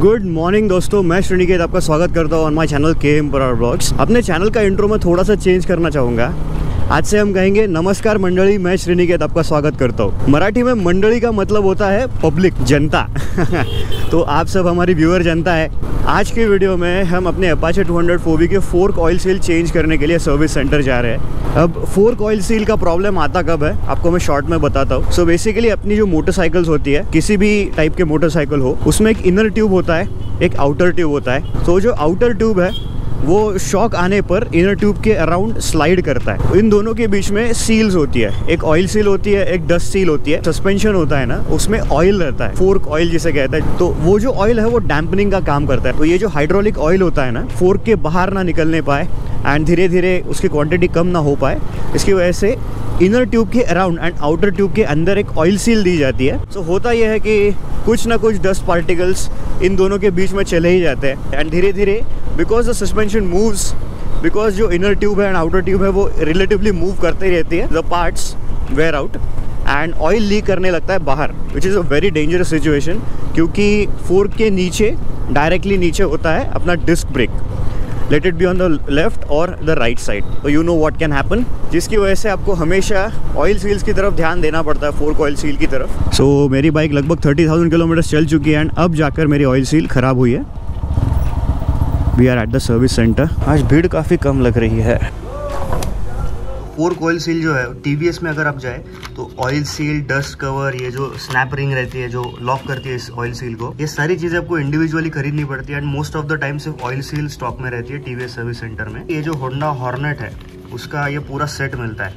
Good morning दोस्तों, मैं श्रीनिकेत आपका स्वागत करता हूँ on my channel KM Parrar blogs. अपने चैनल का इंट्रो में थोड़ा सा चेंज करना चाहूँगा। आज से हम कहेंगे नमस्कार मंडली, मैं श्रीनिकेत आपका स्वागत करता हूँ। मराठी में मंडली का मतलब होता है पब्लिक, जनता। तो आप सब हमारी व्यूअर जनता है। आज की वीडियो में हम अपने अपाचे 200 4V के फोर्क ऑयल सील चेंज करने के लिए सर्विस सेंटर जा रहे हैं। अब फोर्क ऑयल सील का प्रॉब्लम आता कब है आपको मैं शॉर्ट में बताता हूँ। सो बेसिकली अपनी जो मोटरसाइकिल्स होती है, किसी भी टाइप के मोटरसाइकिल हो, उसमें एक इनर ट्यूब होता है, एक आउटर ट्यूब होता है। तो जो आउटर ट्यूब है वो शॉक आने पर इनर ट्यूब के अराउंड स्लाइड करता है। इन दोनों के बीच में सील्स होती है, एक ऑयल सील होती है, एक डस्ट सील होती है। सस्पेंशन होता है ना, उसमें ऑयल रहता है, फोर्क ऑयल जिसे कहता है। तो वो जो ऑयल है वो डैम्पनिंग का काम करता है। तो ये जो हाइड्रोलिक ऑयल होता है ना, फोर्क के बाहर ना निकलने पाए एंड धीरे धीरे उसकी क्वांटिटी कम ना हो पाए, इसकी वजह से इनर ट्यूब के अराउंड एंड आउटर ट्यूब के अंदर एक ऑयल सील दी जाती है। तो होता यह है कि कुछ ना कुछ डस्ट पार्टिकल्स इन दोनों के बीच में चले ही जाते हैं एंड धीरे धीरे because the suspension moves, because जो इनर ट्यूब है एंड आउटर ट्यूब है वो रिलेटिवली मूव करते ही रहती है, the parts wear out and oil leak करने लगता है बाहर, which is a very dangerous situation. क्योंकि फोर्क के नीचे, डायरेक्टली नीचे होता है अपना disc brake, let it be on the left और द राइट साइड। तो you know what can happen, जिसकी वजह से आपको हमेशा ऑयल सील्स की तरफ ध्यान देना पड़ता है, फोर्क ऑयल सील की तरफ। सो मेरी बाइक लगभग 30,000 किलोमीटर चल चुकी है एंड अब जाकर मेरी ऑयल सील ख़राब हुई है। We are at the service centre. आज भीड़ काफ़ी कम लग रही है। फोर्क ऑयल सील जो है TVS में अगर आप जाए तो ऑयल सील, डस्ट कवर, ये जो स्नैप रिंग रहती है जो लॉक करती है इस ऑयल सील को, ये सारी चीज़ें आपको इंडिविजुअली खरीदनी पड़ती है and most of the time सिर्फ ऑयल सील स्टॉक में रहती है TVS सर्विस सेंटर में। ये जो होंडा हॉर्नेट है उसका ये पूरा सेट मिलता है।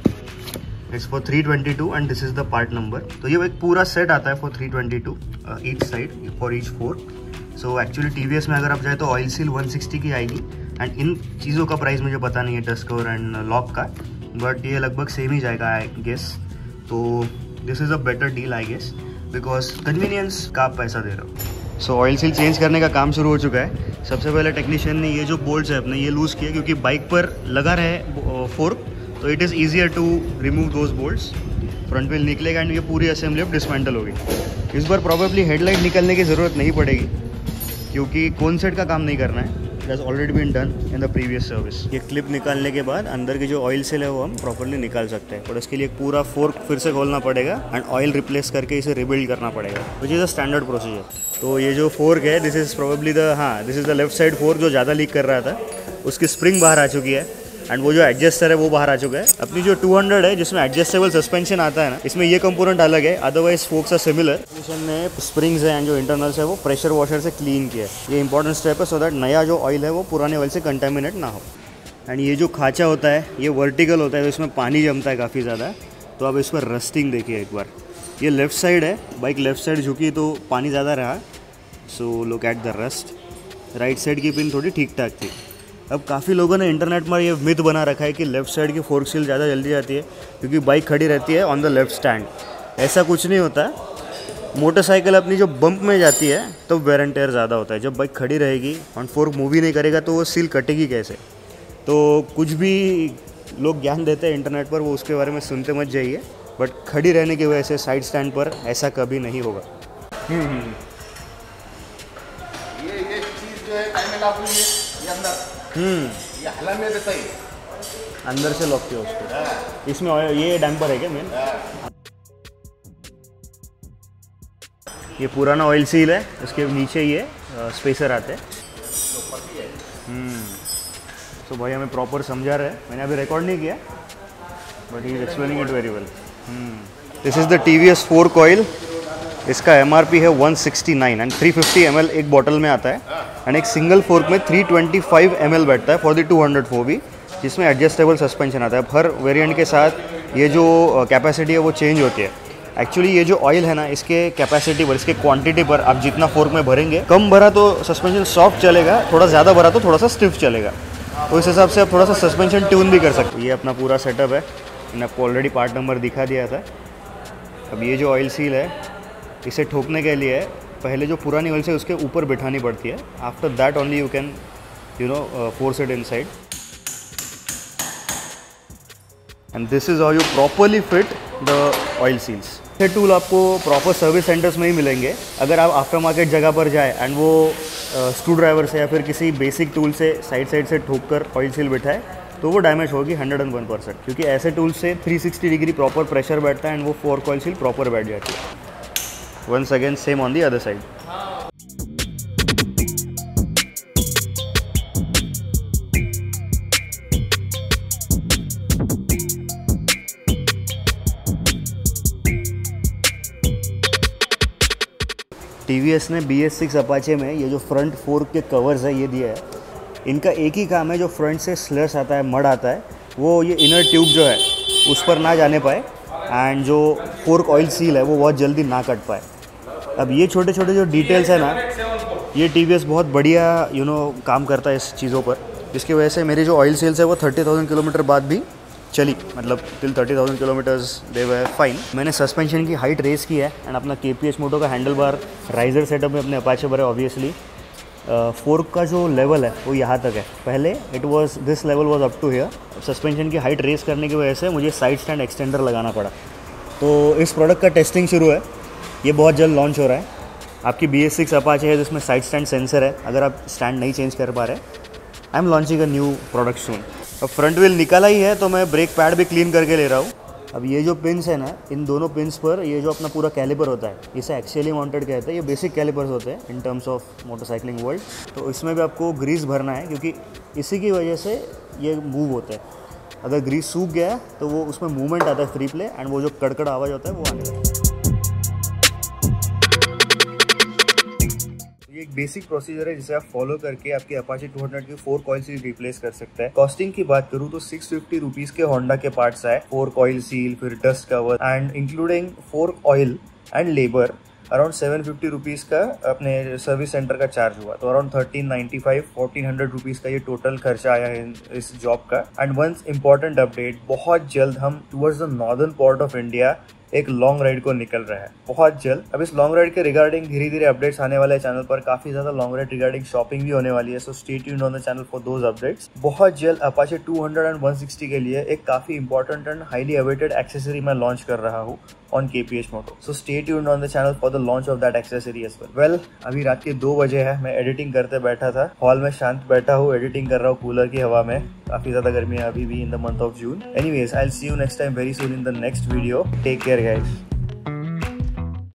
It's for 322 and this is the part number. तो ये एक पूरा सेट आता है for 322 each side for each fork. So actually TVS में अगर आप जाए तो ऑयल सील 160 की आएगी एंड इन चीज़ों का प्राइस मुझे पता नहीं है, डस्ट कवर एंड लॉक का, बट ये लगभग सेम ही जाएगा आई गेस। तो this is a better deal I guess, because convenience का आप पैसा दे रहे हो। सो ऑयल सील चेंज करने का काम शुरू हो चुका है। सबसे पहले टेक्नीशियन ने ये जो बोल्ट्स है अपने ये लूज़ किए, क्योंकि बाइक पर लगा रहे फोर्क तो it is easier to remove those bolts. Front wheel निकलेगा एंड ये पूरी असेंबली अब डिसमेंटल होगी। इस बार प्रॉबेबली हेडलाइट निकलने की ज़रूरत नहीं पड़ेगी क्योंकि कौन सेट का काम नहीं करना है, it has already been done in the previous service. ये क्लिप निकालने के बाद अंदर की जो ऑयल सील है वो हम प्रॉपर्ली निकाल सकते हैं, और उसके लिए पूरा फोर्क फिर से खोलना पड़ेगा एंड ऑयल रिप्लेस करके इसे रिबिल्ड करना पड़ेगा, विच इज़ अ स्टैंडर्ड प्रोसीजर। तो ये जो फोर्क है this is probably this is the left side fork जो ज़्यादा लीक कर रहा था, उसकी स्प्रिंग बाहर आ चुकी है एंड वो जो एडजस्टर है वो बाहर आ चुका है। अपनी जो 200 है जिसमें एडजस्टेबल सस्पेंशन आता है ना, इसमें ये कंपोनेंट अलग है, अदरवाइज फोक्स आर सिमिलर। ने स्प्रिंग्स है एंड जो इंटरनल्स है वो प्रेशर वॉशर से क्लीन किया है। ये इंपॉर्टेंट स्टेप है सो दैट नया जो ऑयल है वो पुराने ऑयल से कंटेमिनेट ना हो। एंड ये जो खाँचा होता है ये वर्टिकल होता है, तो इसमें पानी जमता है काफ़ी ज़्यादा। तो अब इस पर रस्टिंग देखिए एक बार। ये लेफ़्ट साइड है, बाइक लेफ़्ट साइड झुकी तो पानी ज़्यादा रहा, so look at the rust. Right side की पिन थोड़ी ठीक ठाक थी। अब काफ़ी लोगों ने इंटरनेट में ये मिथ बना रखा है कि लेफ़्ट साइड की फोर्क सील ज़्यादा जल्दी जाती है क्योंकि बाइक खड़ी रहती है ऑन द लेफ़्ट स्टैंड। ऐसा कुछ नहीं होता। मोटरसाइकिल अपनी जो बम्प में जाती है तो वेयर एंड टेयर ज़्यादा होता है। जब बाइक खड़ी रहेगी और फोर्क मूव ही नहीं करेगा तो वो सील कटेगी कैसे। तो कुछ भी लोग ज्ञान देते हैं इंटरनेट पर, वो उसके बारे में सुनते मत जाइए, बट खड़ी रहने की वजह से साइड स्टैंड पर ऐसा कभी नहीं होगा। ये चीज़ जो है ये हला में रहता है, अंदर से लॉक किया उसको। इसमें ये डैम्पर है क्या मेन? ये पुराना ऑयल सील है, उसके नीचे ये स्पेसर आते हैं। तो भाई हमें प्रॉपर समझा रहे हैं, मैंने अभी रिकॉर्ड नहीं किया but he is explaining it very well. This is the TVS fork oil. इसका MRP है 169 एंड 350 ml एक बॉटल में आता है एंड एक सिंगल फोर्क में 325 ml बैठता है फॉर द 200 4V, जिसमें एडजस्टेबल सस्पेंशन आता है। हर वेरिएंट के साथ ये जो कैपेसिटी है वो चेंज होती है। एक्चुअली ये जो ऑयल है ना, इसके कैपेसिटी पर, इसके क्वांटिटी पर आप जितना फोर्क में भरेंगे, कम भरा तो सस्पेंशन सॉफ्ट चलेगा, थोड़ा ज़्यादा भरा तो थोड़ा सा स्टिफ चलेगा। तो इस हिसाब से आप थोड़ा सा सस्पेंशन ट्यून भी कर सकते हो। ये अपना पूरा सेटअप है, मैंने आपको ऑलरेडी पार्ट नंबर दिखा दिया था। अब ये जो ऑयल सील है इसे ठोकने के लिए पहले जो पुरानी ऑयल से उसके ऊपर बिठानी पड़ती है। After that only you can force it inside and this is how you properly fit the oil seals. ये टूल आपको प्रॉपर सर्विस सेंटर्स में ही मिलेंगे। अगर आप आफ्टर मार्केट जगह पर जाए एंड वो स्क्रू ड्राइवर से या फिर किसी बेसिक टूल से साइड से ठोक कर ऑयल सील बिठाए तो वो डैमेज होगी 101%, क्योंकि ऐसे टूल से 360 डिग्री प्रॉपर प्रेशर बैठता है एंड वो फोर्क ऑयल सील प्रॉपर बैठ जाती है। Once again same on the other side. TVS ने BS6 अपाचे में ये जो फ्रंट फोर्क के कवर्स है ये दिया है। इनका एक ही काम है, जो फ्रंट से स्लश आता है, मड आता है, वो ये इनर ट्यूब जो है उस पर ना जाने पाए एंड जो फोर्क ऑयल सील है वो बहुत जल्दी ना कट पाए। अब ये छोटे छोटे जो डिटेल्स है ना, ये TVS बहुत बढ़िया काम करता है इस चीज़ों पर, जिसकी वजह से मेरी जो ऑयल सील्स है वो 30,000 किलोमीटर बाद भी चली, मतलब till 30,000 kilometres they were fine. मैंने सस्पेंशन की हाइट रेस की है एंड अपना KPH मोटो का हैंडल बार राइजर सेटअप में अपने अपाचे पर है। ऑब्वियसली फोर्क का जो लेवल है वो यहाँ तक है, पहले it was this level was up to here. Suspension की हाइट रेस करने की वजह से मुझे साइड स्टैंड एक्सटेंडर लगाना पड़ा। तो इस प्रोडक्ट का टेस्टिंग शुरू है, ये बहुत जल्द लॉन्च हो रहा है। आपकी BS6 अपाचे है जिसमें साइड स्टैंड सेंसर है, अगर आप स्टैंड नहीं चेंज कर पा रहे, I am launching a new product soon. अब फ्रंट व्हील निकाला ही है तो मैं ब्रेक पैड भी क्लीन करके ले रहा हूँ। अब ये जो पिन्स है ना, इन दोनों पिन्स पर ये जो अपना पूरा कैलिपर होता है, इसे एक्सियली माउंटेड कहते हैं। ये बेसिक कैलिपर्स होते हैं in terms of motorcycling world. तो इसमें भी आपको ग्रीस भरना है, क्योंकि इसी की वजह से ये मूव होता है। अगर ग्रीस सूख गया है तो वो उसमें मूवमेंट आता है फ्री प्ले एंड वो जो कड़कड़ आवाज़ होता है वो आने लगता है। ये एक बेसिक प्रोसीजर है जिसे आप फॉलो करके आपके अपाचे 200 की फोर्क ऑयल सील रिप्लेस कर सकते हैं। कॉस्टिंग की बात करूँ तो 650 रुपीज के होंडा के पार्ट्स आए, फोर्क ऑयल सील, फिर dust cover and including fork oil and labour around 750 rupees का अपने सर्विस सेंटर का चार्ज हुआ। तो अराउंड 1395-1400 रुपीज का ये टोटल खर्चा आया है इस जॉब का। एंड वंस इम्पॉर्टेंट अपडेट, बहुत जल्द हम towards the northern part of India एक लॉन्ग राइड को निकल रहा है, बहुत जल्द। अब इस लॉन्ग राइड के रिगार्डिंग धीरे धीरे अपडेट्स आने वाले हैं चैनल पर। काफी ज्यादा लॉन्ग राइड रिगार्डिंग शॉपिंग भी होने वाली है, सो stay tuned on the channel for those updates. बहुत जल्द अपाचे 200 एंड 160 के लिए एक काफी important and highly awaited accessory मैं लॉन्च कर रहा हूँ on KPH Moto, so stay tuned on the channel for the launch of that accessory as well. अभी रात के 2 बजे है, मैं एडिटिंग करते बैठा था, हॉल में शांत बैठा हूँ, एडिटिंग कर रहा हूँ कूलर की हवा में। काफी ज्यादा गर्मी है अभी भी in the month of June. Anyways, I will see you next time very soon in the next video. Take care guys.